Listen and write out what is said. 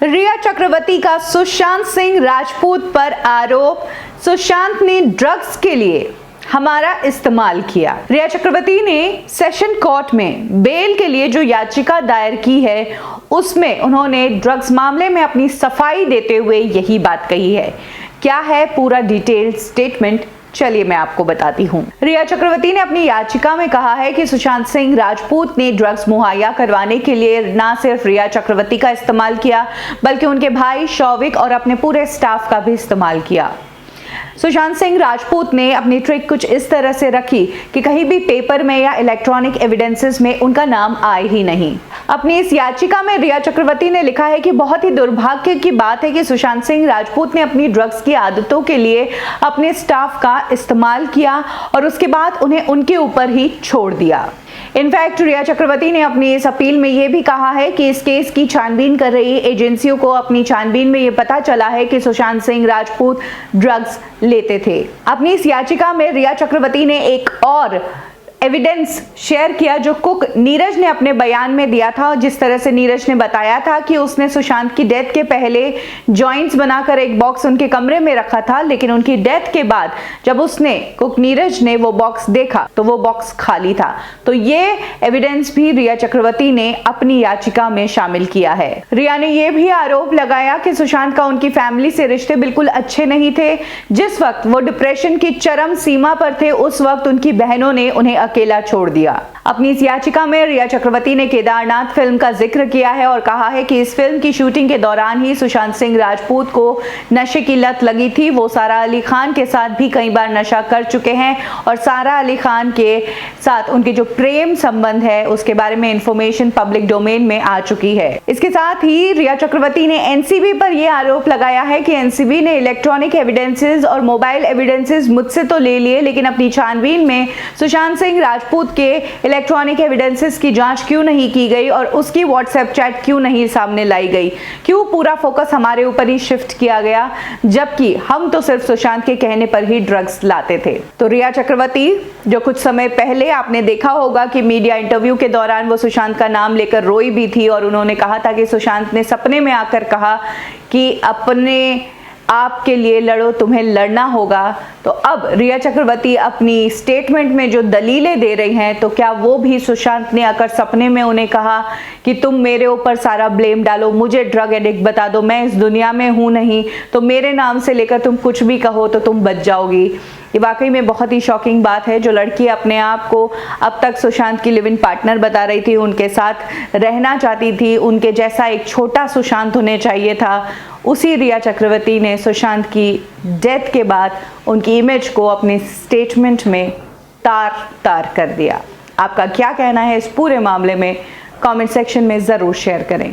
रिया चक्रवर्ती का सुशांत सिंह राजपूत पर आरोप। सुशांत ने ड्रग्स के लिए हमारा इस्तेमाल किया। रिया चक्रवर्ती ने सेशन कोर्ट में बेल के लिए जो याचिका दायर की है उसमें उन्होंने ड्रग्स मामले में अपनी सफाई देते हुए यही बात कही है। क्या है पूरा डिटेल स्टेटमेंट, चलिए मैं आपको बताती हूँ। रिया चक्रवर्ती ने अपनी याचिका में कहा है कि सुशांत सिंह राजपूत ने ड्रग्स मुहैया करवाने के लिए न सिर्फ रिया चक्रवर्ती का इस्तेमाल किया बल्कि उनके भाई शौविक और अपने पूरे स्टाफ का भी इस्तेमाल किया। सुशांत सिंह राजपूत ने अपनी ट्रिक कुछ इस तरह से रखी कि कहीं भी पेपर में या इलेक्ट्रॉनिक एविडेंसेस में उनका नाम आए ही नहीं। अपनी इस याचिका में रिया चक्रवर्ती ने लिखा है कि बहुत ही दुर्भाग्य की बात है कि सुशांत सिंह राजपूत ने अपनी ड्रग्स की आदतों के लिए अपने स्टाफ का इस्तेमाल किया और उसके बाद उन्हें उनके ऊपर ही छोड़ दिया। इनफैक्ट रिया चक्रवर्ती ने अपनी इस अपील में यह भी कहा है कि इस केस की छानबीन कर रही एजेंसियों को अपनी छानबीन में यह पता चला है कि सुशांत सिंह राजपूत ड्रग्स लेते थे। अपनी इस याचिका में रिया चक्रवर्ती ने एक और एविडेंस शेयर किया जो कुक नीरज ने अपने बयान में दिया था। जिस तरह से नीरज ने बताया था कि उसने सुशांत की डेथ के पहले जॉइंट्स बनाकर एक बॉक्स उनके कमरे में रखा था, लेकिन उनकी डेथ के बाद जब उसने कुक नीरज ने वो बॉक्स देखा तो वो बॉक्स खाली था। तो ये एविडेंस भी रिया चक्रवर्ती ने अपनी याचिका में शामिल किया है। रिया ने यह भी आरोप लगाया कि सुशांत का उनकी फैमिली से रिश्ते बिल्कुल अच्छे नहीं थे। जिस वक्त वो डिप्रेशन की चरम सीमा पर थे उस वक्त उनकी बहनों ने उन्हें अकेला छोड़ दिया। अपनी इस याचिका में रिया चक्रवर्ती ने केदारनाथ फिल्म का जिक्र किया है और कहा है कि इस फिल्म की शूटिंग के दौरान ही सुशांत सिंह राजपूत को नशे की लत लगी थी। वो सारा अली खान के साथ भी कई बार नशा कर चुके हैं और सारा अली खान के साथ उनके जो प्रेम संबंध है उसके बारे में इंफॉर्मेशन पब्लिक डोमेन में आ चुकी है। इसके साथ ही रिया चक्रवर्ती ने एनसीबी पर यह आरोप लगाया है कि एनसीबी ने इलेक्ट्रॉनिक एविडेंसेस और मोबाइल एविडेंसेस मुझसे तो ले लिए, लेकिन अपनी छानबीन में सुशांत सिंह राजपूत के इलेक्ट्रॉनिक एविडेंसेस की जांच क्यों नहीं की गई और उसकी व्हाट्सएप चैट क्यों नहीं सामने लाई गई, क्यों पूरा फोकस हमारे ऊपर ही शिफ्ट किया गया, जबकि हम तो सिर्फ सुशांत के कहने पर ही ड्रग्स लाते थे। तो रिया चक्रवर्ती जो कुछ समय पहले आपने देखा होगा कि मीडिया इंटरव्यू के दौरान वो सुशांत का नाम लेकर रोई भी थी और उन्होंने कहा था कि सुशांत ने सपने में आकर कहा कि अपने आपके लिए लड़ो, तुम्हें लड़ना होगा। तो अब रिया चक्रवर्ती अपनी स्टेटमेंट में जो दलीलें दे रही हैं, तो क्या वो भी सुशांत ने आकर सपने में उन्हें कहा कि तुम मेरे ऊपर सारा ब्लेम डालो, मुझे ड्रग एडिक्ट बता दो, मैं इस दुनिया में हूं नहीं, तो मेरे नाम से लेकर तुम कुछ भी कहो तो तुम बच जाओगी। ये वाकई में बहुत ही शॉकिंग बात है। जो लड़की अपने आप को अब तक सुशांत की लिव इन पार्टनर बता रही थी, उनके साथ रहना चाहती थी, उनके जैसा एक छोटा सुशांत होने चाहिए था, उसी रिया चक्रवर्ती ने सुशांत की डेथ के बाद उनकी इमेज को अपने स्टेटमेंट में तार कर दिया। आपका क्या कहना है इस पूरे मामले में? कमेंट सेक्शन में ज़रूर शेयर करें।